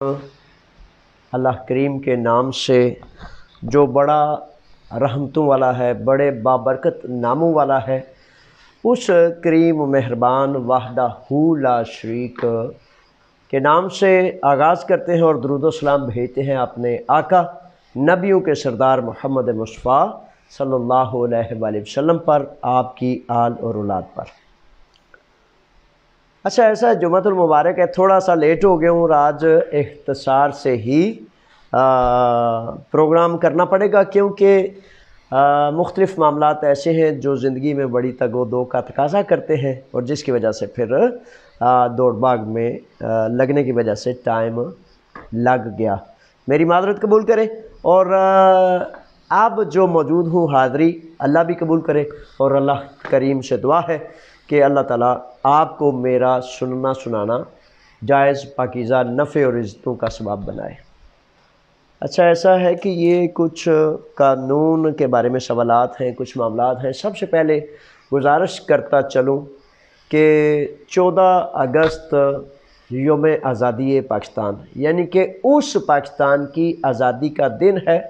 اللہ کریم کے نام سے جو بڑا رحمتوں والا ہے، بڑے بابرکت ناموں والا ہے، اس کریم و مہربان وحدہ لا شریک کے نام سے آغاز کرتے ہیں اور درود و سلام بھیجتے ہیں اپنے آقا نبیوں کے سردار محمد مصطفیٰ صلی اللہ علیہ وآلہ وسلم پر، آپ کی آل اور اولاد پر۔ اچھا، ایسا جمعۃ المبارک ہے، تھوڑا سا لیٹ ہو گیا ہوں اور آج اختصار سے ہی پروگرام کرنا پڑے گا، کیونکہ مختلف معاملات ایسے ہیں جو زندگی میں بڑی تگ و دو کا تقاضا کرتے ہیں، اور جس کی وجہ سے پھر دوڑ بھاگ میں لگنے کی وجہ سے ٹائم لگ گیا۔ میری معذرت قبول کریں، اور اب جو موجود ہوں حاضری اللہ بھی قبول کرے، اور اللہ کریم سے دعا ہے کہ اللہ تعالیٰ آپ کو میرا سننا سنانا جائز پاکیزہ نفع اور عزتوں کا سبب بنائے۔ اچھا، ایسا ہے کہ یہ کچھ قانون کے بارے میں سوالات ہیں، کچھ معاملات ہیں۔ سب سے پہلے گزارش کرتا چلوں کہ 14 اگست یوم آزادی پاکستان، یعنی کہ اس پاکستان کی آزادی کا دن ہے،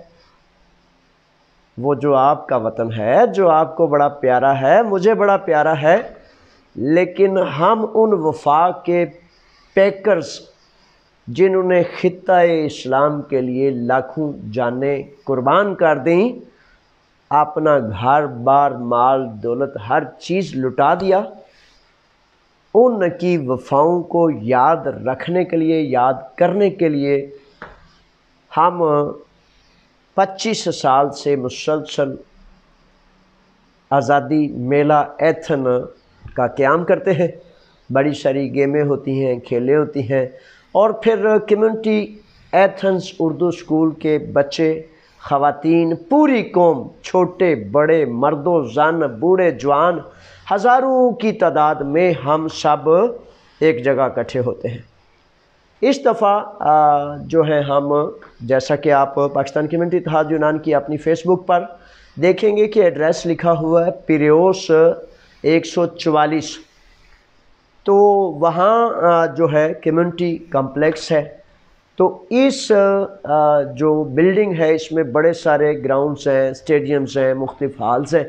وہ جو آپ کا وطن ہے، جو آپ کو بڑا پیارا ہے، مجھے بڑا پیارا ہے، لیکن ہم ان وفاق کے پیکرز جنہوں نے خطہ اسلام کے لیے لاکھوں جانیں قربان کر دیں، اپنا گھر بار مال دولت ہر چیز لٹا دیا، ان کی وفاؤں کو یاد رکھنے کے لیے، یاد کرنے کے لیے ہم 25 سال سے مسلسل آزادی میلہ ایتھن کا قیام کرتے ہیں۔ بڑی ساری گیمیں ہوتی ہیں، کھیلیں ہوتی ہیں، اور پھر کمیونٹی ایتھنز اردو اسکول کے بچے، خواتین، پوری قوم، چھوٹے بڑے، مرد و زن، بوڑھے جوان، ہزاروں کی تعداد میں ہم سب ایک جگہ اکٹھے ہوتے ہیں۔ اس دفعہ جو ہے ہم، جیسا کہ آپ پاکستان کمیونٹی اتحاد یونان کی اپنی فیس بک پر دیکھیں گے کہ ایڈریس لکھا ہوا ہے پیریوس 144، تو وہاں جو ہے کمیونٹی کمپلیکس ہے، تو اس جو بلڈنگ ہے اس میں بڑے سارے گراؤنڈز ہیں، اسٹیڈیمز ہیں، مختلف ہالز ہیں،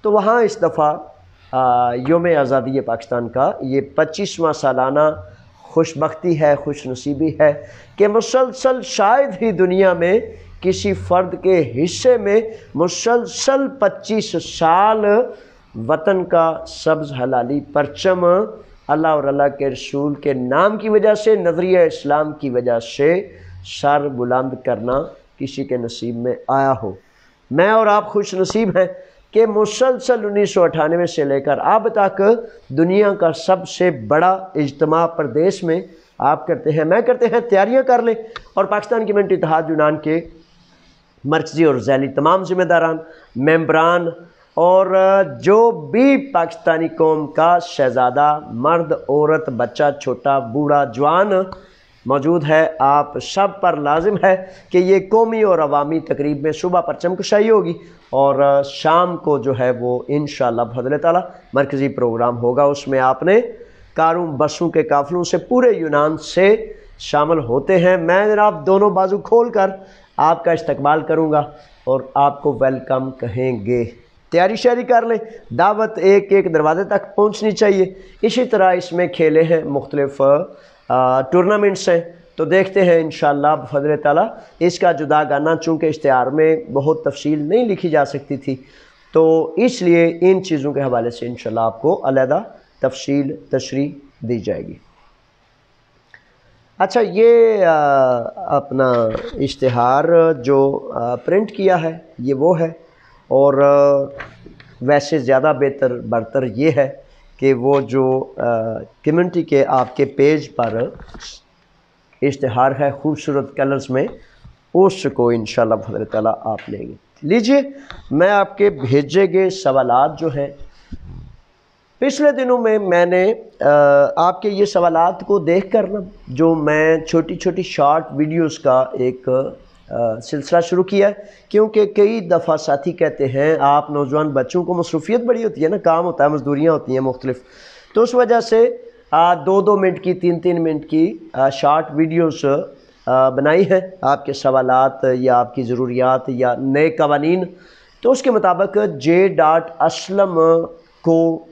تو وہاں اس دفعہ یوم آزادی پاکستان کا یہ 25واں سالانہ خوش بختی ہے، خوش نصیبی ہے کہ مسلسل شاید ہی دنیا میں کسی فرد کے حصے میں مسلسل 25 سال وطن کا سبز حلالی پرچم اللہ اور اللہ کے رسول کے نام کی وجہ سے، نظریہ اسلام کی وجہ سے سر بلند کرنا کسی کے نصیب میں آیا ہو۔ میں اور آپ خوش نصیب ہیں کہ مسلسل 1998 سے لے کر اب تک دنیا کا سب سے بڑا اجتماع پردیس میں آپ کرتے ہیں، میں کرتے ہیں، تیاریاں کر لیں، اور پاکستان کمیونٹی اتحاد یونان کے مرکزی اور ذیلی تمام ذمہ داران، ممبران، اور جو بھی پاکستانی قوم کا شہزادہ، مرد، عورت، بچہ، چھوٹا، بوڑھا، جوان موجود ہے، آپ سب پر لازم ہے کہ یہ قومی اور عوامی تقریب میں صبح پرچم کشائی ہوگی، اور شام کو جو ہے وہ انشاءاللہ بفضل تعالیٰ مرکزی پروگرام ہوگا۔ اس میں آپ نے کاروں بسوں کے قافلوں سے پورے یونان سے شامل ہوتے ہیں۔ میں جناب دونوں بازو کھول کر آپ کا استقبال کروں گا اور آپ کو ویلکم کہیں گے۔ تیاری شیاری کر لیں، دعوت ایک ایک دروازے تک پہنچنی چاہیے۔ اسی طرح اس میں کھیلے ہیں، مختلف ٹورنامنٹس ہیں، تو دیکھتے ہیں انشاءاللہ بفضل تعالیٰ۔ اس کا جدا گانا چونکہ اشتہار میں بہت تفصیل نہیں لکھی جا سکتی تھی، تو اس لیے ان چیزوں کے حوالے سے انشاءاللہ آپ کو علیحدہ تفصیل تشریح دی جائے گی۔ اچھا، یہ اپنا اشتہار جو پرنٹ کیا ہے یہ وہ ہے، اور ویسے زیادہ بہتر برتر یہ ہے کہ وہ جو کمیونٹی کے آپ کے پیج پر اشتہار ہے خوبصورت کلرز میں، اس کو انشاءاللہ بفضل تعالیٰ آپ لیں گے۔ لیجئے، میں آپ کے بھیجے گئے سوالات جو ہیں، پچھلے دنوں میں نے آپ کے یہ سوالات کو دیکھ کر نا، جو میں چھوٹی چھوٹی شارٹ ویڈیوز کا ایک سلسلہ شروع کیا ہے، کیونکہ کئی دفعہ ساتھی کہتے ہیں آپ نوجوان بچوں کو مصروفیت بڑی ہوتی ہے نا، کام ہوتا ہے، مزدوریاں ہوتی ہیں مختلف، تو اس وجہ سے 2-2 منٹ کی 3-3 منٹ کی شارٹ ویڈیوز بنائی ہے آپ کے سوالات یا آپ کی ضروریات یا نئے قوانین، تو اس کے مطابق J.Aslam کو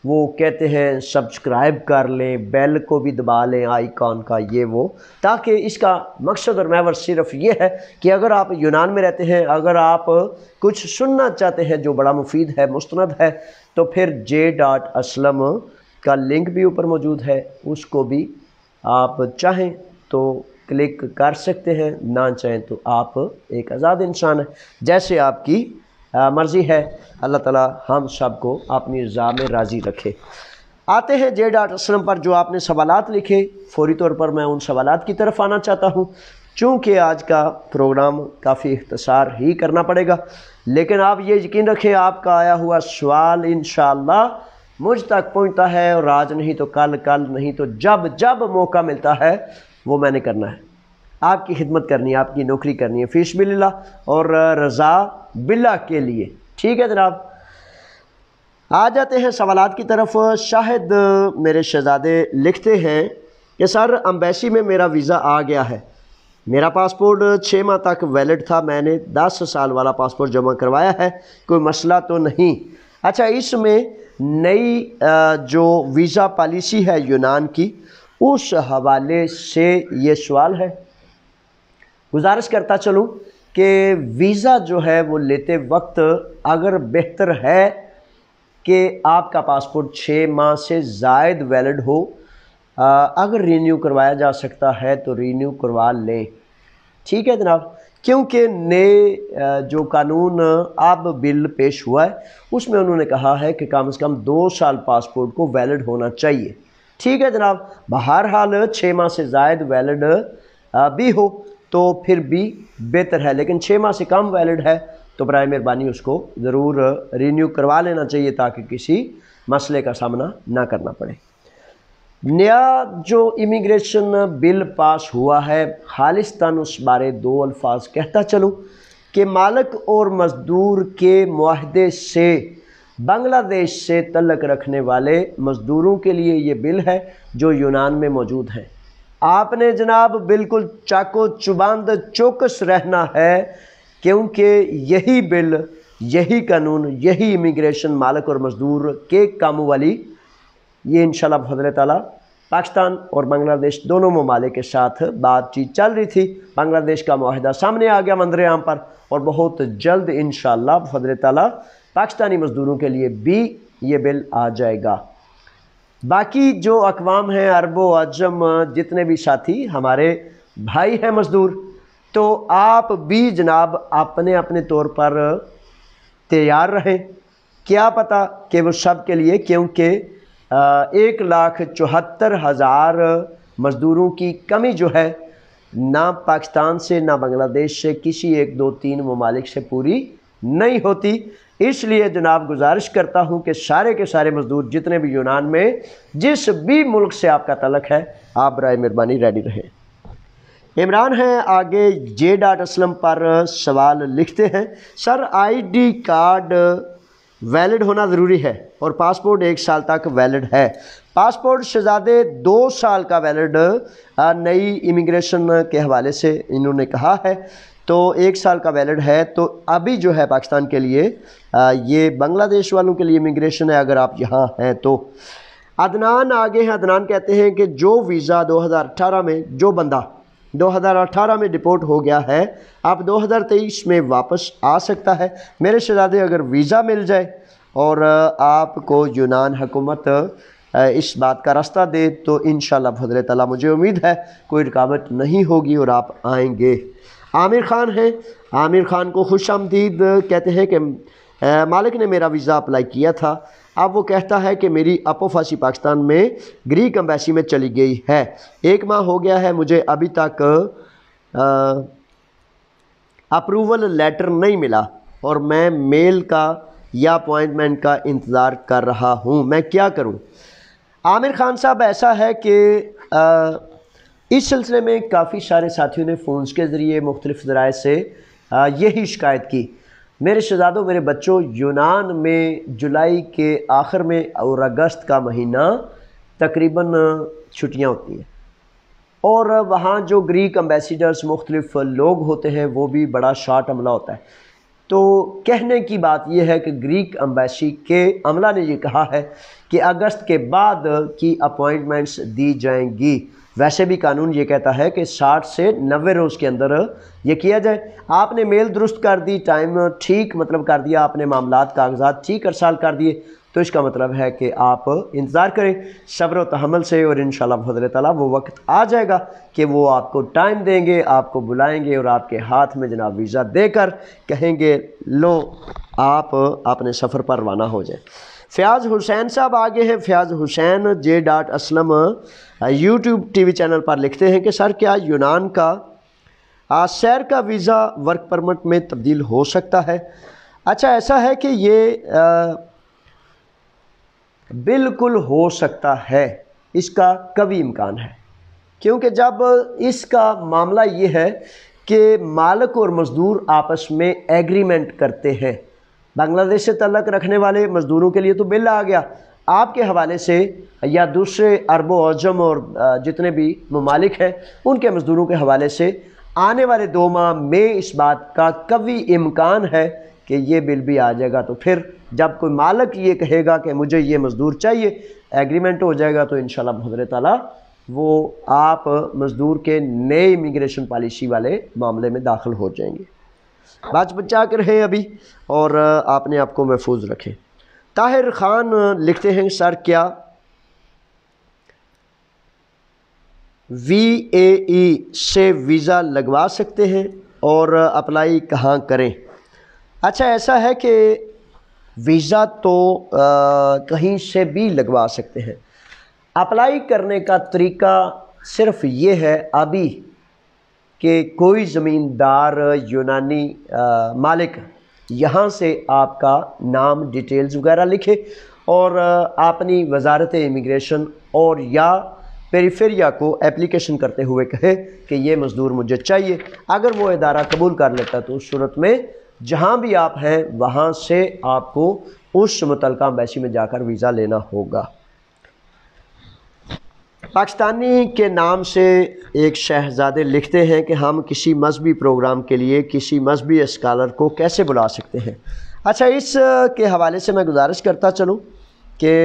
وہ کہتے ہیں سبسکرائب کر لیں، بیل کو بھی دبا لیں آئیکن کا یہ وہ، تاکہ اس کا مقصد اور محور صرف یہ ہے کہ اگر آپ یونان میں رہتے ہیں، اگر آپ کچھ سننا چاہتے ہیں جو بڑا مفید ہے، مستند ہے، تو پھر J.Aslam کا لنک بھی اوپر موجود ہے، اس کو بھی آپ چاہیں تو کلک کر سکتے ہیں، نہ چاہیں تو آپ ایک آزاد انسان ہیں، جیسے آپ کی مرضی ہے۔ اللہ تعالیٰ ہم سب کو اپنی رضا میں راضی رکھے۔ آتے ہیں J.Aslam پر جو آپ نے سوالات لکھے، فوری طور پر میں ان سوالات کی طرف آنا چاہتا ہوں، چونکہ آج کا پروگرام کافی اختصار ہی کرنا پڑے گا، لیکن آپ یہ یقین رکھیں آپ کا آیا ہوا سوال انشاءاللہ مجھ تک پہنچتا ہے، اور آج نہیں تو کل، کل نہیں تو جب موقع ملتا ہے وہ میں نے کرنا ہے، آپ کی خدمت کرنی ہے، آپ کی نوکری کرنی ہے، فی سبیل اللہ اور رضا باللہ کے لیے۔ ٹھیک ہے جناب، آ جاتے ہیں سوالات کی طرف۔ شاہد میرے شہزادے لکھتے ہیں کہ سر امبیسی میں میرا ویزا آ گیا ہے، میرا پاسپورٹ 6 ماہ تک ویلڈ تھا، میں نے 10 سال والا پاسپورٹ جمع کروایا ہے، کوئی مسئلہ تو نہیں؟ اچھا، اس میں نئی جو ویزا پالیسی ہے یونان کی، اس حوالے سے یہ سوال ہے۔ گزارش کرتا چلوں کہ ویزا جو ہے وہ لیتے وقت اگر بہتر ہے کہ آپ کا پاسپورٹ 6 ماہ سے زائد ویلڈ ہو، اگر رینیو کروایا جا سکتا ہے تو رینیو کروا لیں۔ ٹھیک ہے جناب، کیونکہ نئے جو قانون اب بل پیش ہوا ہے اس میں انہوں نے کہا ہے کہ کم از کم 2 سال پاسپورٹ کو ویلڈ ہونا چاہیے۔ ٹھیک ہے جناب، بہرحال 6 ماہ سے زائد ویلڈ بھی ہو تو پھر بھی بہتر ہے، لیکن 6 ماہ سے کم ویلڈ ہے تو برائے مہربانی اس کو ضرور رینیو کروا لینا چاہیے تاکہ کسی مسئلے کا سامنا نہ کرنا پڑے۔ نیا جو امیگریشن بل پاس ہوا ہے، خالصتاً اس بارے 2 الفاظ کہتا چلوں کہ مالک اور مزدور کے معاہدے سے بنگلہ دیش سے تعلق رکھنے والے مزدوروں کے لیے یہ بل ہے جو یونان میں موجود ہیں۔ آپ نے جناب بالکل چاکو چوبند چوکس رہنا ہے، کیونکہ یہی بل، یہی قانون، یہی امیگریشن مالک اور مزدور کے کاموں والی، یہ انشاءاللہ بفضل تعالیٰ پاکستان اور بنگلہ دیش دونوں ممالک کے ساتھ بات چیت چل رہی تھی، بنگلہ دیش کا معاہدہ سامنے آ گیا منظر عام پر، اور بہت جلد انشاءاللہ بفضل تعالیٰ پاکستانی مزدوروں کے لیے بھی یہ بل آ جائے گا۔ باقی جو اقوام ہیں، عرب و عجم، جتنے بھی ساتھی ہمارے بھائی ہیں مزدور، تو آپ بھی جناب اپنے اپنے طور پر تیار رہیں، کیا پتہ کہ وہ سب کے لیے، کیونکہ 1,74,000 مزدوروں کی کمی جو ہے نہ پاکستان سے نہ بنگلہ دیش سے، کسی 1 2 3 ممالک سے پوری نہیں ہوتی۔ اس لیے جناب گزارش کرتا ہوں کہ سارے کے سارے مزدور جتنے بھی یونان میں جس بھی ملک سے آپ کا تعلق ہے، آپ برائے مہربانی ریڈی رہیں۔ عمران ہیں آگے J.Aslam پر سوال لکھتے ہیں، سر ID کارڈ ویلڈ ہونا ضروری ہے اور پاسپورٹ 1 سال تک ویلڈ ہے، پاسپورٹ شہزادے 2 سال کا ویلڈ نئی امیگریشن کے حوالے سے انہوں نے کہا ہے، تو 1 سال کا ویلڈ ہے، تو ابھی جو ہے پاکستان کے لیے یہ بنگلہ دیش والوں کے لیے امیگریشن ہے اگر آپ یہاں ہیں تو۔ عدنان آگے ہیں، عدنان کہتے ہیں کہ جو ویزا 2018 میں، جو بندہ 2018 میں ڈپورٹ ہو گیا ہے اب 2023 میں واپس آ سکتا ہے؟ میرے شہزادے اگر ویزا مل جائے اور آپ کو یونان حکومت اس بات کا راستہ دے تو انشاءاللہ بفضل تعالیٰ مجھے امید ہے کوئی رکاوٹ نہیں ہوگی اور آپ آئیں گے۔ عامر خان ہیں، عامر خان کو خوش آمدید کہتے ہیں کہ مالک نے میرا ویزا اپلائی کیا تھا، اب وہ کہتا ہے کہ میری اپوفاسی پاکستان میں گریک امبیسی میں چلی گئی ہے، 1 ماہ ہو گیا ہے، مجھے ابھی تک اپروول لیٹر نہیں ملا اور میں میل کا یا اپوائنٹمنٹ کا انتظار کر رہا ہوں، میں کیا کروں؟ عامر خان صاحب، ایسا ہے کہ اس سلسلے میں کافی سارے ساتھیوں نے فونز کے ذریعے مختلف ذرائع سے یہی شکایت کی۔ میرے شہزادوں، میرے بچوں، یونان میں جولائی کے آخر میں اور اگست کا مہینہ تقریباً چھٹیاں ہوتی ہیں، اور وہاں جو گریک امبیسیڈرز مختلف لوگ ہوتے ہیں وہ بھی بڑا شارٹ عملہ ہوتا ہے۔ تو کہنے کی بات یہ ہے کہ گریک امبیسی کے عملہ نے یہ کہا ہے کہ اگست کے بعد کی اپوائنٹمنٹس دی جائیں گی۔ ویسے بھی قانون یہ کہتا ہے کہ 60 سے 90 روز کے اندر یہ کیا جائے۔ آپ نے میل درست کر دی، ٹائم ٹھیک مطلب کر دیا، آپ نے معاملات کاغذات ٹھیک ارسال کر دیے، تو اس کا مطلب ہے کہ آپ انتظار کریں صبر و تحمل سے، اور انشاءاللہ بفضل تعالیٰ وہ وقت آ جائے گا کہ وہ آپ کو ٹائم دیں گے، آپ کو بلائیں گے اور آپ کے ہاتھ میں جناب ویزا دے کر کہیں گے لو آپ اپنے سفر پر روانہ ہو جائیں۔ فیاض حسین صاحب آگے ہیں۔ Fayyaz Hussain j.aslam YouTube TV وی چینل پر لکھتے ہیں کہ سر کیا یونان کا سیر کا ویزا ورک پرمٹ میں تبدیل ہو سکتا ہے؟ اچھا ایسا ہے کہ یہ بالکل ہو سکتا ہے، اس کا قوی امکان ہے، کیونکہ جب اس کا معاملہ یہ ہے کہ مالک اور مزدور آپس میں ایگریمنٹ کرتے ہیں، بنگلہ دیش سے تعلق رکھنے والے مزدوروں کے لیے تو بل آ گیا، آپ کے حوالے سے یا دوسرے عرب و عجم اور جتنے بھی ممالک ہیں ان کے مزدوروں کے حوالے سے آنے والے 2 ماہ میں اس بات کا قوی امکان ہے کہ یہ بل بھی آ جائے گا۔ تو پھر جب کوئی مالک یہ کہے گا کہ مجھے یہ مزدور چاہیے، ایگریمنٹ ہو جائے گا، تو انشاءاللہ بفضل تعالیٰ وہ آپ مزدور کے نئے امیگریشن پالیسی والے معاملے میں داخل ہو جائیں گے۔ بات بچا کر رہے ابھی اور آپ نے آپ کو محفوظ رکھیں۔ طاہر خان لکھتے ہیں سر کیا VAE سے ویزا لگوا سکتے ہیں اور اپلائی کہاں کریں؟ اچھا ایسا ہے کہ ویزا تو کہیں سے بھی لگوا سکتے ہیں، اپلائی کرنے کا طریقہ صرف یہ ہے ابھی کہ کوئی زمیندار یونانی مالک یہاں سے آپ کا نام ڈیٹیلز وغیرہ لکھے اور اپنی وزارت امیگریشن اور یا پیریفیریا کو اپلیکیشن کرتے ہوئے کہے کہ یہ مزدور مجھے چاہیے۔ اگر وہ ادارہ قبول کر لیتا تو اس صورت میں جہاں بھی آپ ہیں وہاں سے آپ کو اس متعلقہ امبیسی میں جا کر ویزا لینا ہوگا۔ پاکستانی کے نام سے ایک شہزادے لکھتے ہیں کہ ہم کسی مذہبی پروگرام کے لیے کسی مذہبی اسکالر کو کیسے بلا سکتے ہیں؟ اچھا اس کے حوالے سے میں گزارش کرتا چلوں کہ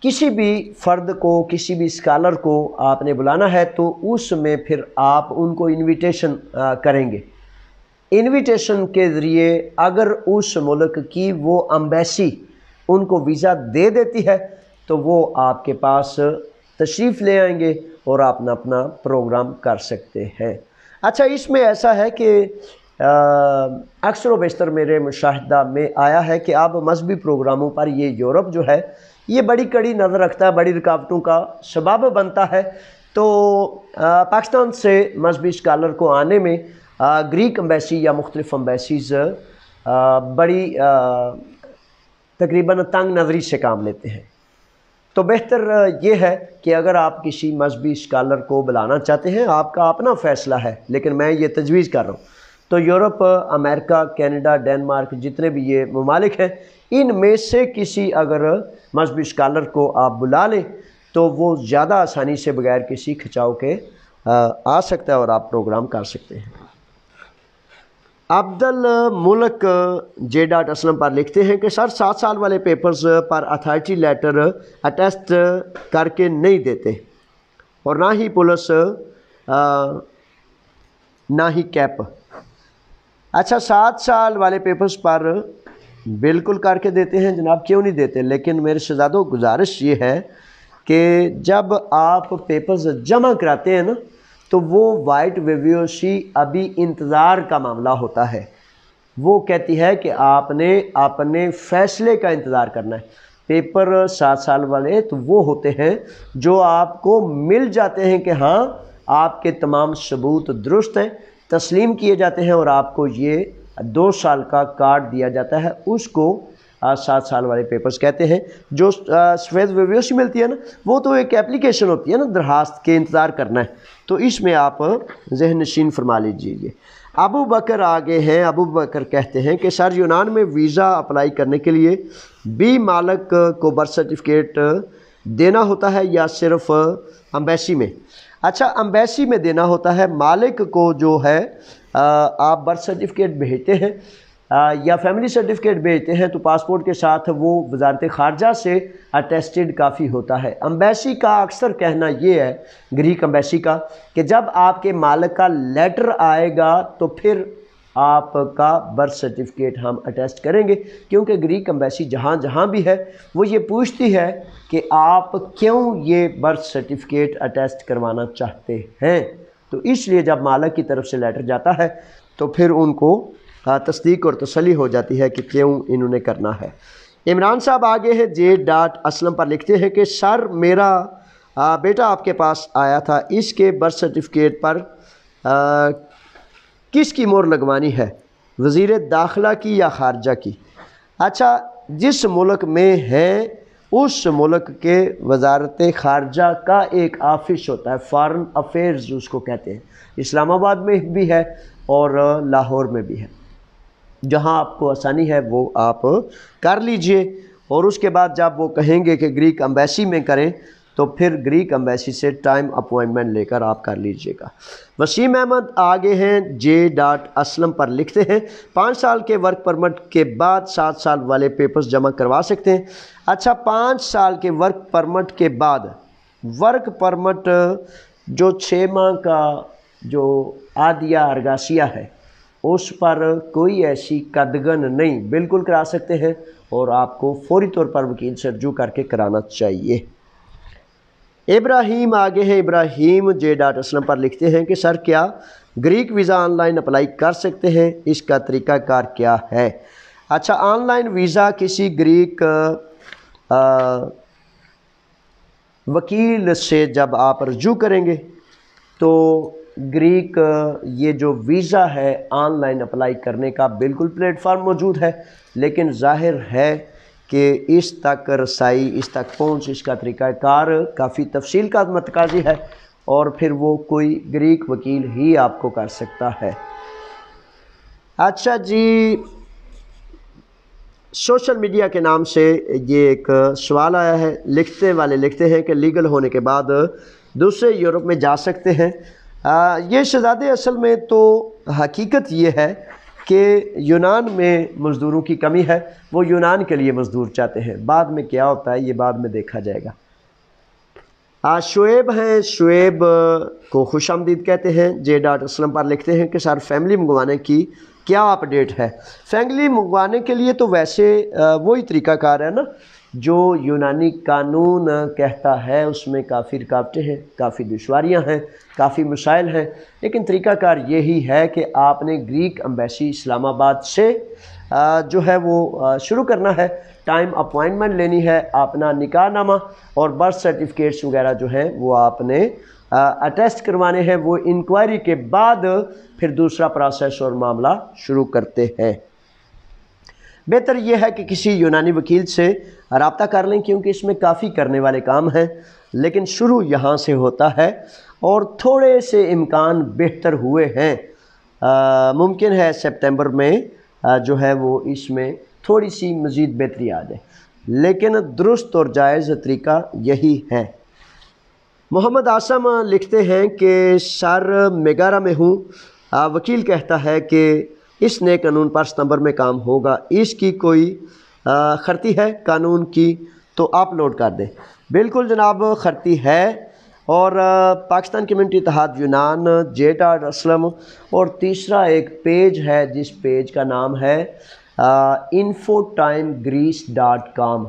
کسی بھی فرد کو کسی بھی اسکالر کو آپ نے بلانا ہے تو اس میں پھر آپ ان کو انویٹیشن کریں گے۔ انویٹیشن کے ذریعے اگر اس ملک کی وہ امبیسی ان کو ویزا دے دیتی ہے تو وہ آپ کے پاس تشریف لے آئیں گے اور آپ اپنا پروگرام کر سکتے ہیں۔ اچھا اس میں ایسا ہے کہ اکثر و بیشتر میرے مشاہدہ میں آیا ہے کہ اب مذہبی پروگراموں پر یہ یورپ جو ہے یہ بڑی کڑی نظر رکھتا ہے، بڑی رکاوٹوں کا سبب بنتا ہے۔ تو پاکستان سے مذہبی اسکالر کو آنے میں گریک امبیسی یا مختلف امبیسیز بڑی تقریباً تنگ نظری سے کام لیتے ہیں۔ تو بہتر یہ ہے کہ اگر آپ کسی مذہبی اسکالر کو بلانا چاہتے ہیں آپ کا اپنا فیصلہ ہے، لیکن میں یہ تجویز کر رہا ہوں تو یورپ، امریکہ، کینیڈا، ڈینمارک جتنے بھی یہ ممالک ہیں ان میں سے کسی اگر مذہبی اسکالر کو آپ بلا لیں تو وہ زیادہ آسانی سے بغیر کسی کھچاؤ کے آ سکتا ہے اور آپ پروگرام کر سکتے ہیں۔ عبد الملک j.aslam پر لکھتے ہیں کہ سر 7 سال والے پیپرز پر اتھارٹی لیٹر اٹیسٹ کر کے نہیں دیتے اور نہ ہی پولیس نہ ہی کیپ۔ اچھا 7 سال والے پیپرز پر بالکل کر کے دیتے ہیں جناب، کیوں نہیں دیتے؟ لیکن میرے شہزادوں گزارش یہ ہے کہ جب آپ پیپرز جمع کراتے ہیں نا تو وہ وائٹ ویویوسی ابھی انتظار کا معاملہ ہوتا ہے، وہ کہتی ہے کہ آپ نے اپنے فیصلے کا انتظار کرنا ہے۔ پیپر 7 سال والے تو وہ ہوتے ہیں جو آپ کو مل جاتے ہیں کہ ہاں آپ کے تمام ثبوت درست ہیں، تسلیم کیے جاتے ہیں اور آپ کو یہ 2 سال کا کارڈ دیا جاتا ہے، اس کو 7 سال والے پیپرز کہتے ہیں۔ جو سفید ویویوسی ملتی ہے نا وہ تو ایک اپلیکیشن ہوتی ہے نا درخواست کے انتظار کرنا ہے، تو اس میں آپ ذہن نشین فرما لیجیے۔ ابو بکر آگے ہیں۔ ابو بکر کہتے ہیں کہ سر یونان میں ویزا اپلائی کرنے کے لیے بھی مالک کو برتھ سرٹیفکیٹ دینا ہوتا ہے یا صرف امبیسی میں؟ اچھا، امبیسی میں دینا ہوتا ہے۔ مالک کو جو ہے آپ برتھ سرٹیفکیٹ بھیجتے ہیں یا فیملی سرٹیفکیٹ بھیجتے ہیں تو پاسپورٹ کے ساتھ وہ وزارت خارجہ سے اٹیسٹڈ کافی ہوتا ہے۔ امبیسی کا اکثر کہنا یہ ہے، گریک امبیسی کا، کہ جب آپ کے مالک کا لیٹر آئے گا تو پھر آپ کا برتھ سرٹیفکیٹ ہم اٹیسٹ کریں گے، کیونکہ گریک امبیسی جہاں جہاں بھی ہے وہ یہ پوچھتی ہے کہ آپ کیوں یہ برتھ سرٹیفکیٹ اٹیسٹ کروانا چاہتے ہیں۔ تو اس لیے جب مالک کی طرف سے لیٹر جاتا ہے تو پھر ان کو تصدیق اور تسلی ہو جاتی ہے کہ کیوں انہوں نے کرنا ہے۔ عمران صاحب آگے ہے اسلم پر لکھتے ہیں کہ سر میرا بیٹا آپ کے پاس آیا تھا، اس کے برتھ سرٹیفکیٹ پر کس کی مہر لگوانی ہے، وزیر داخلہ کی یا خارجہ کی؟ اچھا، جس ملک میں ہے اس ملک کے وزارت خارجہ کا ایک آفس ہوتا ہے، فارن افیئرز اس کو کہتے ہیں۔ اسلام آباد میں بھی ہے اور لاہور میں بھی ہے، جہاں آپ کو آسانی ہے وہ آپ کر لیجئے، اور اس کے بعد جب وہ کہیں گے کہ گریک امبیسی میں کریں تو پھر گریک امبیسی سے ٹائم اپوائنٹمنٹ لے کر آپ کر لیجئے گا۔ وسیم احمد آگے ہیں اسلم پر لکھتے ہیں 5 سال کے ورک پرمٹ کے بعد 7 سال والے پیپرز جمع کروا سکتے ہیں۔ اچھا، 5 سال کے ورک پرمٹ کے بعد ورک پرمٹ جو 6 ماہ کا جو عادیہ ارگاسیہ ہے اس پر کوئی ایسی قدغن نہیں، بالکل کرا سکتے ہیں، اور آپ کو فوری طور پر وکیل سے رجوع کر کے کرانا چاہیے۔ ابراہیم آگے ہیں، ابراہیم اسلم پر لکھتے ہیں کہ سر کیا Greek visa on line apply کر سکتے ہیں، اس کا طریقہ کار کیا ہے؟ اچھا، آن لائن ویزا کسی گریک وکیل سے جب آپ رجوع کریں گے تو گریک یہ جو ویزا ہے آن لائن اپلائی کرنے کا بالکل پلیٹ فارم موجود ہے، لیکن ظاہر ہے کہ اس تک رسائی، اس تک پہنچ، اس کا طریقہ کار کافی تفصیل کا متقاضی ہے، اور پھر وہ کوئی گریک وکیل ہی آپ کو کر سکتا ہے۔ اچھا جی، سوشل میڈیا کے نام سے یہ ایک سوال آیا ہے، لکھتے والے لکھتے ہیں کہ لیگل ہونے کے بعد دوسرے یورپ میں جا سکتے ہیں؟ یہ شہزادے اصل میں تو حقیقت یہ ہے کہ یونان میں مزدوروں کی کمی ہے، وہ یونان کے لیے مزدور چاہتے ہیں، بعد میں کیا ہوتا ہے یہ بعد میں دیکھا جائے گا۔ شعیب ہیں، شعیب کو خوش آمدید کہتے ہیں، اسلم پر لکھتے ہیں کہ سر فیملی منگوانے کی کیا اپڈیٹ ہے؟ فیملی منگوانے کے لیے تو ویسے وہی طریقہ کار ہے نا جو یونانی قانون کہتا ہے، اس میں کافی رکاوٹیں ہیں، کافی دشواریاں ہیں، کافی مسائل ہیں، لیکن طریقہ کار یہی ہے کہ آپ نے گریک امبیسی اسلام آباد سے جو ہے وہ شروع کرنا ہے، ٹائم اپوائنٹمنٹ لینی ہے، اپنا نکاح نامہ اور برتھ سرٹیفکیٹس وغیرہ جو ہیں وہ آپ نے اٹیسٹ کروانے ہیں، وہ انکوائری کے بعد پھر دوسرا پروسیس اور معاملہ شروع کرتے ہیں۔ بہتر یہ ہے کہ کسی یونانی وکیل سے رابطہ کر لیں، کیونکہ اس میں کافی کرنے والے کام ہیں، لیکن شروع یہاں سے ہوتا ہے اور تھوڑے سے امکان بہتر ہوئے ہیں۔ ممکن ہے سپتمبر میں جو ہے وہ اس میں تھوڑی سی مزید بہتری آ جائے، لیکن درست اور جائز طریقہ یہی ہے۔ محمد آسم لکھتے ہیں کہ سر میگارا میں ہوں، وکیل کہتا ہے کہ اس نئے قانون پر ستمبر میں کام ہوگا، اس کی کوئی خرتی ہے قانون کی تو اپلوڈ کر دیں۔ بالکل جناب، خرتی ہے، اور پاکستان کمیونٹی اتحاد یونان اسلم، اور تیسرا ایک پیج ہے جس پیج کا نام ہے infotimegreece.com،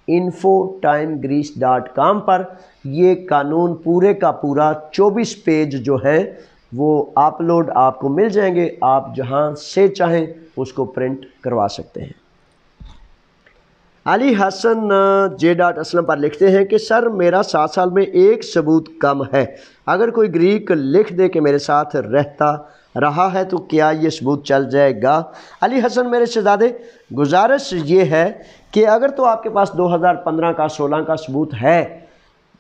infotimegreece.com پر یہ قانون پورے کا پورا 24 پیج جو ہیں وہ اپلوڈ آپ کو مل جائیں گے، آپ جہاں سے چاہیں اس کو پرنٹ کروا سکتے ہیں۔ علی حسن اسلم پر لکھتے ہیں کہ سر میرا 7 سال میں ایک ثبوت کم ہے، اگر کوئی گریک لکھ دے کہ میرے ساتھ رہتا رہا ہے تو کیا یہ ثبوت چل جائے گا؟ علی حسن میرے شہزادے، گزارش یہ ہے کہ اگر تو آپ کے پاس 2015 کا 16 کا ثبوت ہے،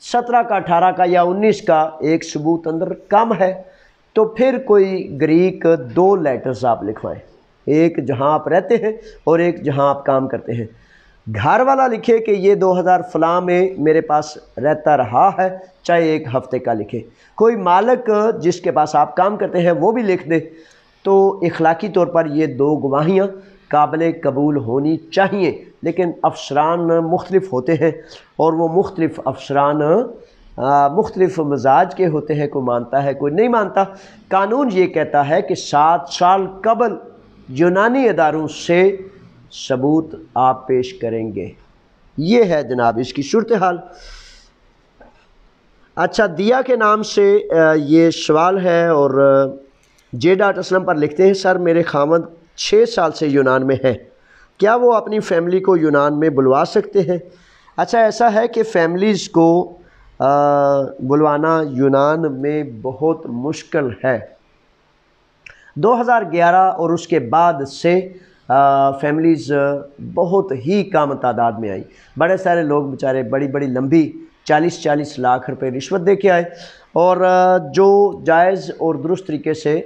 17 کا 18 کا یا 19 کا ایک ثبوت اندر کم ہے، تو پھر کوئی گریک 2 لیٹرز آپ لکھوائیں، ایک جہاں آپ رہتے ہیں اور ایک جہاں آپ کام کرتے ہیں۔ گھر والا لکھے کہ یہ 2000 فلاں میں میرے پاس رہتا رہا ہے، چاہے 1 ہفتے کا لکھے۔ کوئی مالک جس کے پاس آپ کام کرتے ہیں وہ بھی لکھ دے، تو اخلاقی طور پر یہ 2 گواہیاں قابل قبول ہونی چاہیے۔ لیکن افسران مختلف ہوتے ہیں، اور وہ مختلف افسران مختلف مزاج کے ہوتے ہیں، کوئی مانتا ہے کوئی نہیں مانتا۔ قانون یہ کہتا ہے کہ 7 سال قبل یونانی اداروں سے ثبوت آپ پیش کریں گے۔ یہ ہے جناب اس کی صورتحال۔ اچھا، دیا کے نام سے یہ سوال ہے، اور اسلم پر لکھتے ہیں، سر میرے خامد 6 سال سے یونان میں ہے، کیا وہ اپنی فیملی کو یونان میں بلوا سکتے ہیں؟ اچھا، ایسا ہے کہ فیملیز کو بلوانا یونان میں بہت مشکل ہے۔ 2011 اور اس کے بعد سے فیملیز بہت ہی کم تعداد میں آئی۔ بڑے سارے لوگ بیچارے بڑی بڑی لمبی 40-40 لاکھ روپے رشوت دے کے آئے، اور جو جائز اور درست طریقے سے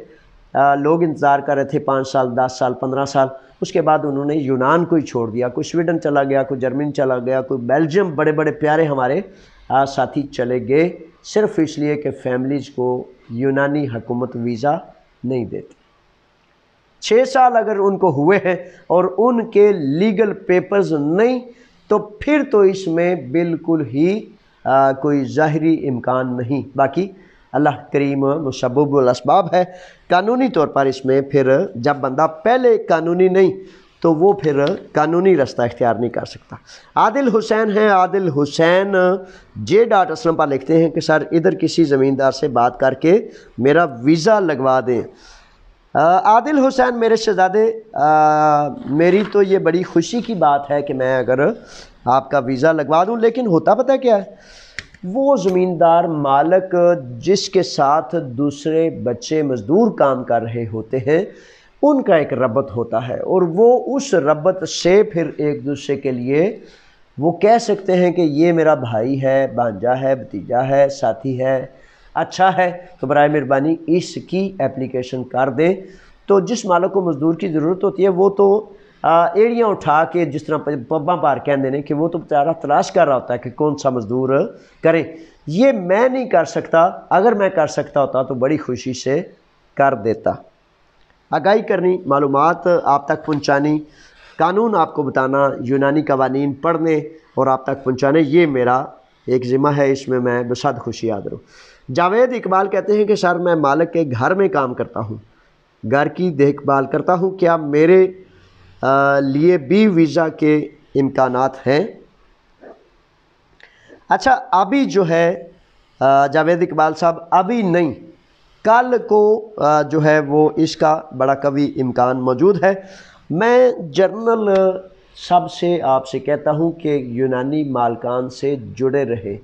لوگ انتظار کر رہے تھے 5 سال 10 سال 15 سال، اس کے بعد انہوں نے یونان کو ہی چھوڑ دیا۔ کوئی سویڈن چلا گیا، کوئی جرمنی چلا گیا، کوئی بیلجیم، بڑے بڑے پیارے ہمارے ساتھی چلے گئے، صرف اس لیے کہ فیملیز کو یونانی حکومت ویزا نہیں دیتی۔ 6 سال اگر ان کو ہوئے ہیں اور ان کے لیگل پیپرز نہیں، تو پھر تو اس میں بالکل ہی کوئی ظاہری امکان نہیں۔ باقی اللہ کریم مسبب الاسباب ہے، قانونی طور پر اس میں پھر جب بندہ پہلے قانونی نہیں تو وہ پھر قانونی رستہ اختیار نہیں کر سکتا۔ عادل حسین ہیں، عادل حسین اسلم پر لکھتے ہیں کہ سر ادھر کسی زمیندار سے بات کر کے میرا ویزا لگوا دیں۔ عادل حسین میرے شہزادے، میری تو یہ بڑی خوشی کی بات ہے کہ میں اگر آپ کا ویزا لگوا دوں، لیکن ہوتا پتہ کیا ہے، وہ زمیندار مالک جس کے ساتھ دوسرے بچے مزدور کام کر رہے ہوتے ہیں، ان کا ایک ربط ہوتا ہے، اور وہ اس ربط سے پھر ایک دوسرے کے لیے وہ کہہ سکتے ہیں کہ یہ میرا بھائی ہے، بھانجا ہے، بھتیجا ہے، ساتھی ہے، اچھا ہے، تو برائے مہربانی اس کی اپلیکیشن کر دیں۔ تو جس مالک کو مزدور کی ضرورت ہوتی ہے، وہ تو ایڑیاں اٹھا کے، جس طرح پباں پار کہندے نے کہ وہ تو بیچارہ تلاش کر رہا ہوتا ہے کہ کون سا مزدور کرے۔ یہ میں نہیں کر سکتا، اگر میں کر سکتا ہوتا تو بڑی خوشی سے کر دیتا۔ آگاہی کرنی، معلومات آپ تک پہنچانی، قانون آپ کو بتانا، یونانی قوانین پڑھنے اور آپ تک پہنچانے، یہ میرا ایک ذمہ ہے، اس میں میں بصد خوشی حاضر ہوں۔ جاوید اقبال کہتے ہیں کہ سر میں مالک کے گھر میں کام کرتا ہوں، گھر کی دیکھ بھال کرتا ہوں، کیا میرے لیے بھی ویزا کے امکانات ہیں؟ اچھا، ابھی جو ہے جاوید اقبال صاحب، ابھی نہیں، کل کو جو ہے وہ اس کا بڑا قوی امکان موجود ہے۔ میں جنرل سب سے آپ سے کہتا ہوں کہ یونانی مالکان سے جڑے رہیں،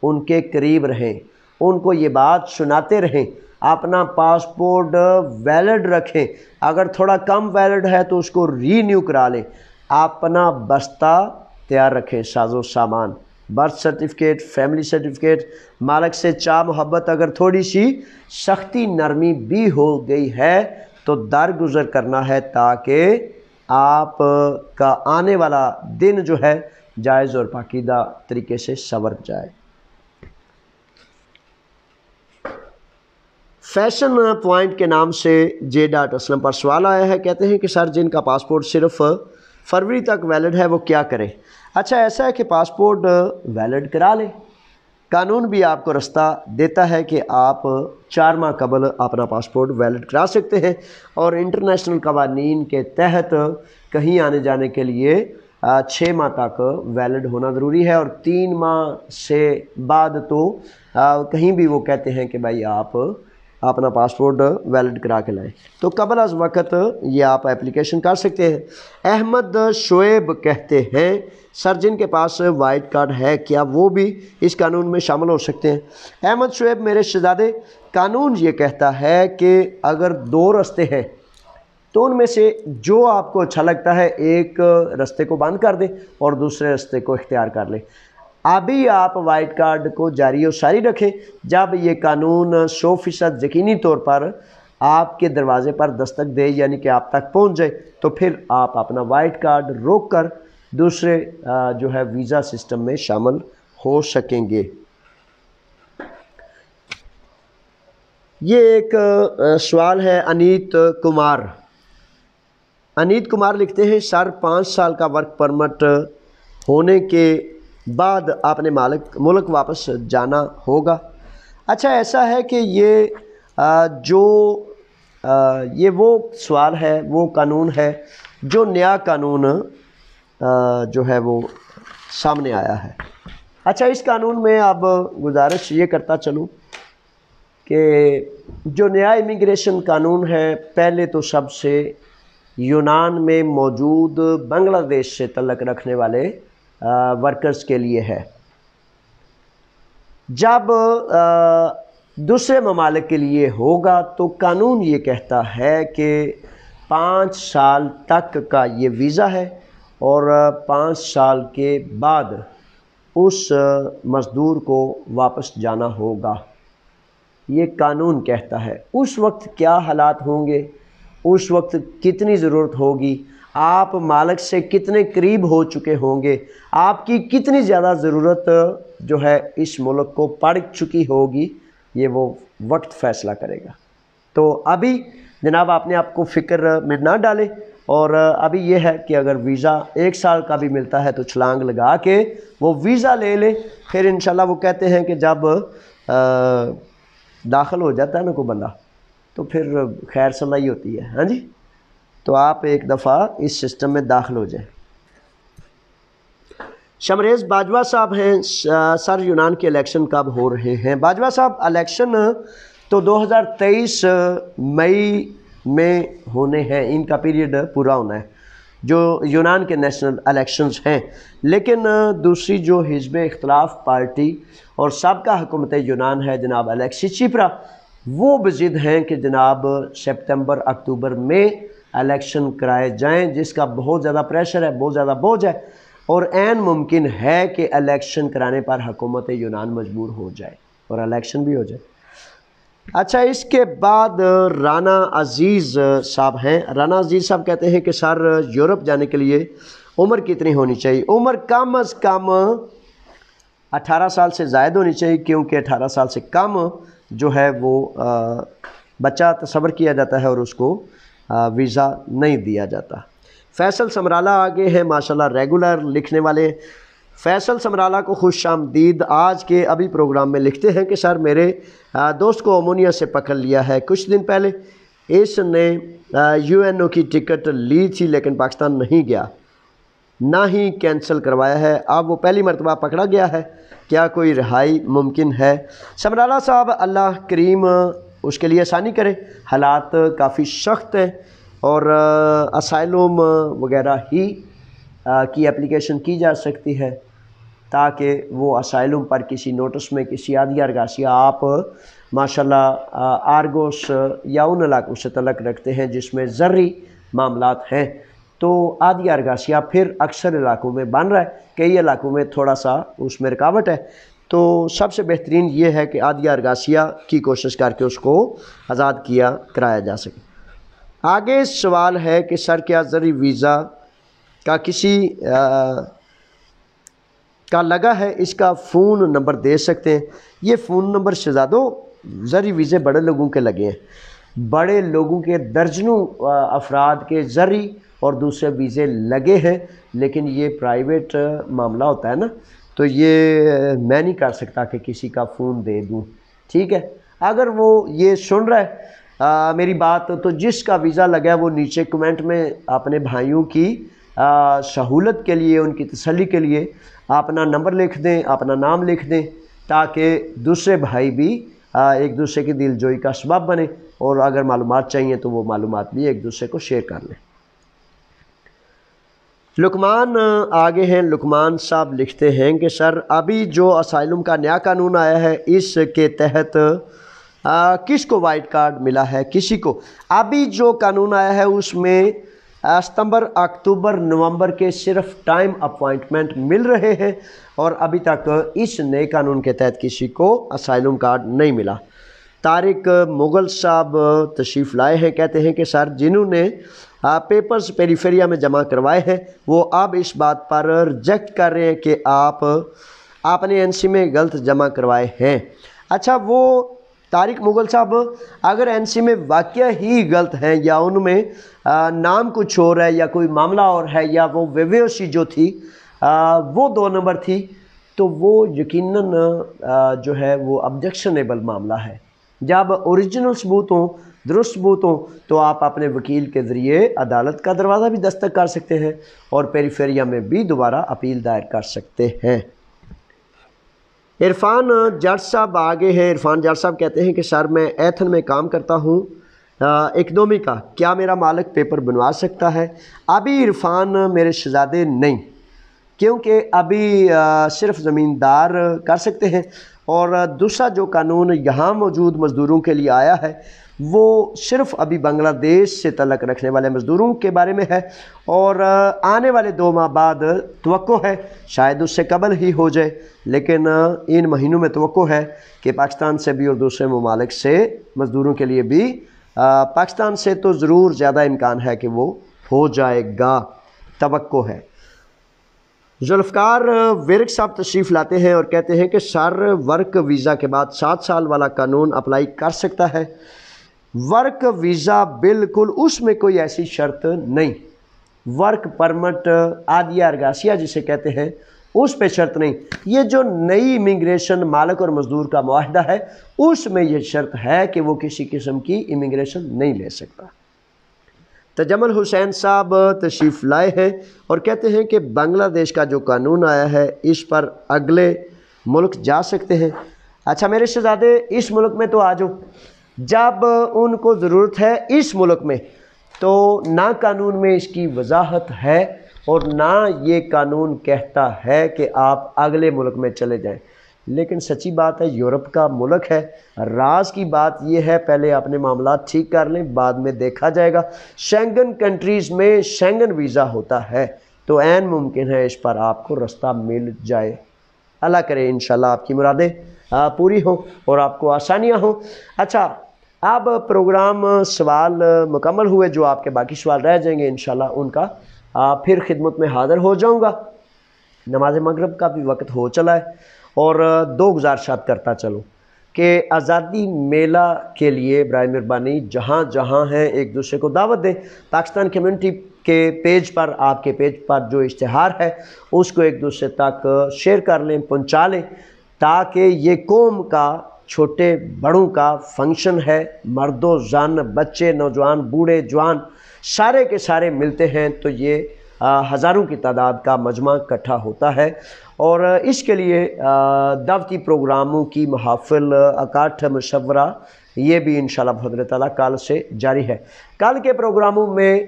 ان کے قریب رہیں، ان کو یہ بات سناتے رہیں، اپنا پاسپورٹ ویلڈ رکھیں، اگر تھوڑا کم ویلڈ ہے تو اس کو رینیو کرا لیں، اپنا بستہ تیار رکھیں، ساز و سامان، برتھ سرٹیفکیٹ، فیملی سرٹیفکیٹ، مالک سے چاہ محبت، اگر تھوڑی سی سختی نرمی بھی ہو گئی ہے تو درگزر کرنا ہے، تاکہ آپ کا آنے والا دن جو ہے جائز اور پاکیزہ طریقے سے سنور جائے۔ فیشن پوائنٹ کے نام سے اسلم پر سوال آیا ہے، کہتے ہیں کہ سر جن کا پاسپورٹ صرف فروری تک ویلڈ ہے وہ کیا کریں؟ اچھا، ایسا ہے کہ پاسپورٹ ویلڈ کرا لیں، قانون بھی آپ کو رستہ دیتا ہے کہ آپ 4 ماہ قبل اپنا پاسپورٹ ویلڈ کرا سکتے ہیں، اور انٹرنیشنل قوانین کے تحت کہیں آنے جانے کے لیے 6 ماہ تک ویلڈ ہونا ضروری ہے، اور 3 ماہ سے بعد تو کہیں بھی وہ کہتے ہیں کہ بھائی آپ اپنا پاسپورٹ ویلڈ کرا کے لائیں، تو قبل از وقت یہ آپ اپلیکیشن کر سکتے ہیں۔ احمد شعیب کہتے ہیں سر جن کے پاس وائٹ کارڈ ہے کیا وہ بھی اس قانون میں شامل ہو سکتے ہیں؟ احمد شعیب میرے شہزادے، قانون یہ کہتا ہے کہ اگر 2 رستے ہیں تو ان میں سے جو آپ کو اچھا لگتا ہے ایک رستے کو بند کر دیں اور دوسرے رستے کو اختیار کر لیں۔ ابھی آپ وائٹ کارڈ کو جاری و ساری رکھیں، جب یہ قانون 100% یقینی طور پر آپ کے دروازے پر دستک دے، یعنی کہ آپ تک پہنچ جائے، تو پھر آپ اپنا وائٹ کارڈ روک کر دوسرے جو ہے ویزا سسٹم میں شامل ہو سکیں گے۔ یہ ایک سوال ہے انیت کمار۔ انیت کمار لکھتے ہیں سر 5 سال کا ورک پرمٹ ہونے کے بعد آپ نے ملک واپس جانا ہوگا۔ اچھا ایسا ہے کہ یہ وہ سوال ہے، وہ قانون ہے جو نیا قانون جو ہے وہ سامنے آیا ہے۔ اچھا اس قانون میں اب گزارش یہ کرتا چلوں کہ جو نیا امیگریشن قانون ہے پہلے تو سب سے یونان میں موجود بنگلہ دیش سے تعلق رکھنے والے ورکرز کے لیے ہے۔ جب دوسرے ممالک کے لیے ہوگا تو قانون یہ کہتا ہے کہ 5 سال تک کا یہ ویزا ہے اور 5 سال کے بعد اس مزدور کو واپس جانا ہوگا، یہ قانون کہتا ہے۔ اس وقت کیا حالات ہوں گے، اس وقت کتنی ضرورت ہوگی، آپ مالک سے کتنے قریب ہو چکے ہوں گے، آپ کی کتنی زیادہ ضرورت جو ہے اس ملک کو پڑ چکی ہوگی، یہ وہ وقت فیصلہ کرے گا۔ تو ابھی جناب آپ نے آپ کو فکر میں نہ ڈالے، اور ابھی یہ ہے کہ اگر ویزا 1 سال کا بھی ملتا ہے تو چھلانگ لگا کے وہ ویزا لے لے، پھر انشاءاللہ وہ کہتے ہیں کہ جب داخل ہو جاتا ہے نا کوئی بندہ تو پھر خیر سلائی ہوتی ہے، ہاں جی، تو آپ ایک دفعہ اس سسٹم میں داخل ہو جائیں۔ شمریز باجوہ صاحب ہیں، سر یونان کے الیکشن کب ہو رہے ہیں؟ باجوہ صاحب الیکشن تو 2023 مئی میں ہونے ہیں، ان کا پیریڈ پورا ہونا ہے جو یونان کے نیشنل الیکشنز ہیں، لیکن دوسری جو حزب اختلاف پارٹی اور سابقہ حکومت یونان ہے جناب الیکسیس چپرا، وہ بضد ہیں کہ جناب سپتمبر اکتوبر میں الیکشن کرائے جائیں، جس کا بہت زیادہ پریشر ہے، بہت زیادہ بوجھ ہے، اور عین ممکن ہے کہ الیکشن کرانے پر حکومت یونان مجبور ہو جائے اور الیکشن بھی ہو جائے۔ اچھا اس کے بعد رانا عزیز صاحب ہیں۔ رانا عزیز صاحب کہتے ہیں کہ سر یورپ جانے کے لیے عمر کتنی ہونی چاہیے؟ عمر کم از کم 18 سال سے زائد ہونی چاہیے، کیونکہ 18 سال سے کم جو ہے وہ بچہ تصور کیا جاتا ہے اور اس کو ویزا نہیں دیا جاتا۔ فیصل سمرالہ آگے ہیں ماشاءاللہ ریگولر لکھنے والے۔ فیصل سمرالہ کو خوش آمدید۔ آج کے ابھی پروگرام میں لکھتے ہیں کہ سر میرے دوست کو امونیا سے پکڑ لیا ہے، کچھ دن پہلے اس نے UNO کی ٹکٹ لی تھی لیکن پاکستان نہیں گیا، نہ ہی کینسل کروایا ہے، اب وہ پہلی مرتبہ پکڑا گیا ہے، کیا کوئی رہائی ممکن ہے؟ سمرالہ صاحب اللہ کریم اس کے لیے آسانی کرے، حالات کافی سخت ہیں اور اسائلوم وغیرہ ہی کی اپلیکیشن کی جا سکتی ہے تاکہ وہ اسائلوم پر کسی نوٹس میں کسی عادیہ ارگاسیہ، آپ ماشاءاللہ آرگوس یا ان علاقوں سے تعلق رکھتے ہیں جس میں زرعی معاملات ہیں، تو عادیہ ارگاسیہ پھر اکثر علاقوں میں بن رہا ہے، کئی علاقوں میں تھوڑا سا اس میں رکاوٹ ہے، تو سب سے بہترین یہ ہے کہ عادیہ ارگاسیہ کی کوشش کر کے اس کو آزاد کرایا جا سکے۔ آگے سوال ہے کہ سر کیا زرعی ویزا کا کسی کا لگا ہے، اس کا فون نمبر دے سکتے ہیں؟ یہ فون نمبر شہزادوں زرعی ویزے بڑے لوگوں کے لگے ہیں، بڑے لوگوں کے درجنوں افراد کے زرعی اور دوسرے ویزے لگے ہیں، لیکن یہ پرائیویٹ معاملہ ہوتا ہے نا، تو یہ میں نہیں کر سکتا کہ کسی کا فون دے دوں، ٹھیک ہے؟ اگر وہ یہ سن رہا ہے میری بات، تو جس کا ویزا لگا ہے وہ نیچے کمنٹ میں اپنے بھائیوں کی سہولت کے لیے، ان کی تسلی کے لیے اپنا نمبر لکھ دیں، اپنا نام لکھ دیں، تاکہ دوسرے بھائی بھی ایک دوسرے کی دل جوئی کا سبب بنے، اور اگر معلومات چاہیے تو وہ معلومات بھی ایک دوسرے کو شیئر کر لیں۔ لکمان آگے ہیں، لکمان صاحب لکھتے ہیں کہ سر ابھی جو اسائلم کا نیا قانون آیا ہے اس کے تحت کس کو وائٹ کارڈ ملا ہے؟ کسی کو ابھی جو قانون آیا ہے اس میں ستمبر اکتوبر نومبر کے صرف ٹائم اپوائنٹمنٹ مل رہے ہیں، اور ابھی تک اس نئے قانون کے تحت کسی کو اسائلم کارڈ نہیں ملا۔ طارق مغل صاحب تشریف لائے ہیں، کہتے ہیں کہ سر جنہوں نے پیپرز پیریفیریا میں جمع کروائے ہیں وہ اب اس بات پر ریجیکٹ کر رہے ہیں کہ آپ نے این سی میں غلط جمع کروائے ہیں۔ اچھا، وہ طارق مغل صاحب اگر این سی میں واقعہ ہی غلط ہیں یا ان میں نام کچھ اور ہے یا کوئی معاملہ اور ہے یا وہ ویویوسی جو تھی وہ 2 نمبر تھی تو وہ یقیناً جو ہے وہ آبجیکشنیبل معاملہ ہے۔ جب اوریجنل ثبوت ہوں، درست ثبوت ہوں تو آپ اپنے وکیل کے ذریعے عدالت کا دروازہ بھی دستک کر سکتے ہیں اور پیریفیریا میں بھی دوبارہ اپیل دائر کر سکتے ہیں۔ عرفان جٹ صاحب آگے ہیں۔ عرفان جٹ صاحب کہتے ہیں کہ سر میں ایتھن میں کام کرتا ہوں اکنومی کا، کیا میرا مالک پیپر بنوا سکتا ہے؟ ابھی عرفان میرے شہزادے نہیں، کیونکہ ابھی صرف زمیندار کر سکتے ہیں، اور دوسرا جو قانون یہاں موجود مزدوروں کے لیے آیا ہے وہ صرف ابھی بنگلہ دیش سے تعلق رکھنے والے مزدوروں کے بارے میں ہے، اور آنے والے 2 ماہ بعد توقع ہے شاید اس سے قبل ہی ہو جائے، لیکن ان مہینوں میں توقع ہے کہ پاکستان سے بھی اور دوسرے ممالک سے مزدوروں کے لیے بھی پاکستان سے تو ضرور زیادہ امکان ہے کہ وہ ہو جائے گا، توقع ہے۔ ذوالفقار ورک صاحب تشریف لاتے ہیں اور کہتے ہیں کہ سر ورک ویزا کے بعد 7 سال والا قانون اپلائی کر سکتا ہے؟ ورک ویزا بالکل اس میں کوئی ایسی شرط نہیں، ورک پرمٹ عادیہ ارگاسیہ جسے کہتے ہیں اس پہ شرط نہیں، یہ جو نئی امیگریشن مالک اور مزدور کا معاہدہ ہے اس میں یہ شرط ہے کہ وہ کسی قسم کی امیگریشن نہیں لے سکتا۔ تجمل حسین صاحب تشریف لائے ہیں اور کہتے ہیں کہ بنگلہ دیش کا جو قانون آیا ہے اس پر اگلے ملک جا سکتے ہیں؟ اچھا میرے شہزادے، اس ملک میں تو آ جاؤ، جب ان کو ضرورت ہے اس ملک میں تو نہ قانون میں اس کی وضاحت ہے اور نہ یہ قانون کہتا ہے کہ آپ اگلے ملک میں چلے جائیں، لیکن سچی بات ہے یورپ کا ملک ہے، راز کی بات یہ ہے پہلے اپنے معاملات ٹھیک کر لیں، بعد میں دیکھا جائے گا۔ شینگن کنٹریز میں شینگن ویزا ہوتا ہے تو عین ممکن ہے اس پر آپ کو رستہ مل جائے۔ اللہ کرے انشاءاللہ آپ کی مرادیں پوری ہوں اور آپ کو آسانیاں ہوں۔ اچھا، اب پروگرام سوال مکمل ہوئے، جو آپ کے باقی سوال رہ جائیں گے انشاءاللہ ان کا پھر خدمت میں حاضر ہو جاؤں گا۔ نماز مغرب کا بھی وقت ہو چلا ہے اور 2 گزارشات کرتا چلوں کہ آزادی میلہ کے لیے برائے مہربانی جہاں جہاں ہیں ایک دوسرے کو دعوت دیں۔ پاکستان کمیونٹی کے پیج پر، آپ کے پیج پر جو اشتہار ہے اس کو ایک دوسرے تک شیئر کر لیں، پہنچا لیں، تاکہ یہ قوم کا چھوٹے بڑوں کا فنکشن ہے، مرد و زن، بچے، نوجوان، بوڑھے، جوان سارے کے سارے ملتے ہیں تو یہ ہزاروں کی تعداد کا مجمع اکٹھا ہوتا ہے، اور اس کے لیے دعوتی پروگراموں کی محافل، اکاٹھ، مشورہ یہ بھی انشاءاللہ بفضل تعالیٰ کل سے جاری ہے۔ کل کے پروگراموں میں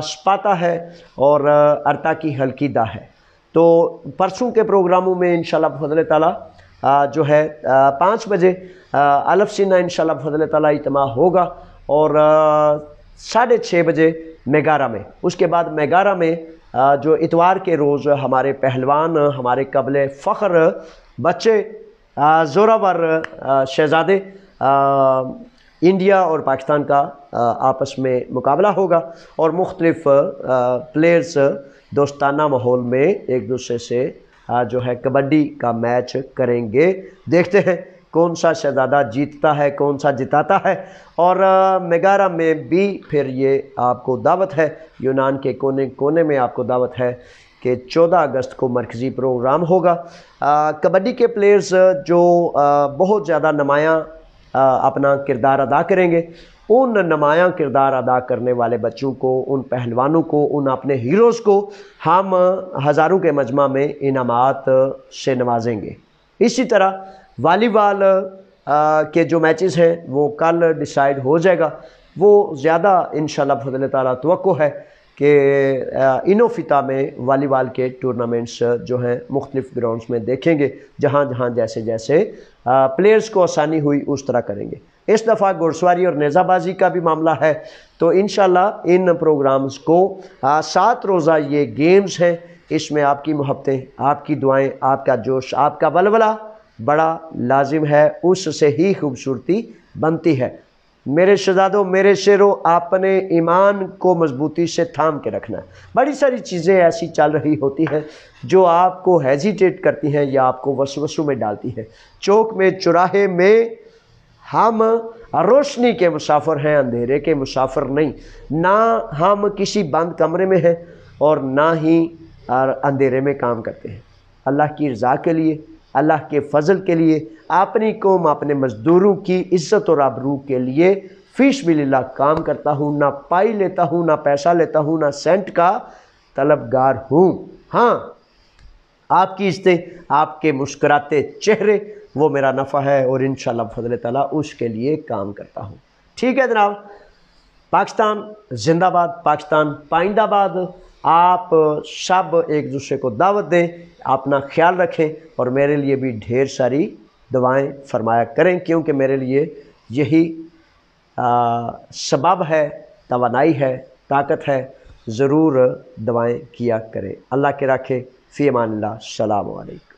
سپاتا ہے اور ارتا کی حلقیدہ ہے، تو پرسوں کے پروگراموں میں انشاءاللہ بفضل تعالیٰ جو ہے 5 بجے الف سینہ انشاءاللہ بفضل تعالیٰ اجتماع ہوگا، اور 6:30 بجے میگارہ میں، اس کے بعد میگارہ میں جو اتوار کے روز ہمارے پہلوان، ہمارے قابل فخر بچے، زوراور شہزادے انڈیا اور پاکستان کا آپس میں مقابلہ ہوگا، اور مختلف پلیئرز دوستانہ ماحول میں ایک دوسرے سے جو ہے کبڈی کا میچ کریں گے۔ دیکھتے ہیں کون سا شہزادہ جیتتا ہے، کون سا جتاتا ہے، اور میگارہ میں بھی پھر یہ آپ کو دعوت ہے، یونان کے کونے کونے میں آپ کو دعوت ہے کہ 14 اگست کو مرکزی پروگرام ہوگا۔ کبڈی کے پلیئرز جو بہت زیادہ نمایاں اپنا کردار ادا کریں گے، ان نمایاں کردار ادا کرنے والے بچوں کو، ان پہلوانوں کو، ان اپنے ہیروز کو ہم ہزاروں کے مجمع میں انعامات سے نوازیں گے۔ اسی طرح والی بال کے جو میچز ہیں وہ کل ڈیسائیڈ ہو جائے گا، وہ زیادہ انشاءاللہ بفضل تعالیٰ توقع ہے کہ انوفیتا میں والی بال کے ٹورنامنٹس جو ہیں مختلف گراؤنڈز میں دیکھیں گے، جہاں جہاں جیسے جیسے پلیئرز کو آسانی ہوئی اس طرح کریں گے۔ اس دفعہ گھوڑ سواری اور نیزہ بازی کا بھی معاملہ ہے، تو انشاءاللہ ان پروگرامز کو 7 روزہ یہ گیمز ہیں، اس میں آپ کی محبتیں، آپ کی دعائیں، آپ کا جوش، آپ کا ولولہ بڑا لازم ہے، اس سے ہی خوبصورتی بنتی ہے۔ میرے شہزادوں، میرے شیروں، آپ نے ایمان کو مضبوطی سے تھام کے رکھنا ہے۔ بڑی ساری چیزیں ایسی چل رہی ہوتی ہیں جو آپ کو ہیزیٹیٹ کرتی ہیں یا آپ کو وسوسوں میں ڈالتی ہیں۔ چوک میں، چوراہے میں ہم روشنی کے مسافر ہیں، اندھیرے کے مسافر نہیں۔ نہ ہم کسی بند کمرے میں ہیں اور نہ ہی اندھیرے میں کام کرتے ہیں۔ اللہ کی رضا کے لیے، اللہ کے فضل کے لیے، اپنی قوم، اپنے مزدوروں کی عزت اور آبرو کے لیے فی سبیل اللہ کام کرتا ہوں۔ نہ پائی لیتا ہوں، نہ پیسہ لیتا ہوں، نہ سینٹ کا طلبگار ہوں۔ ہاں، آپ کی عزتیں، آپ کے مسکراتے چہرے، وہ میرا نفع ہے اور انشاءاللہ بفضل تعالیٰ اس کے لیے کام کرتا ہوں۔ ٹھیک ہے جناب، پاکستان زندہ باد، پاکستان پائندہ باد۔ آپ سب ایک دوسرے کو دعوت دیں، اپنا خیال رکھیں اور میرے لیے بھی ڈھیر ساری دعائیں فرمایا کریں، کیونکہ میرے لیے یہی سبب ہے، توانائی ہے، طاقت ہے۔ ضرور دعائیں کیا کریں۔ اللہ کے رکھے، فی امان اللہ، السلام علیکم۔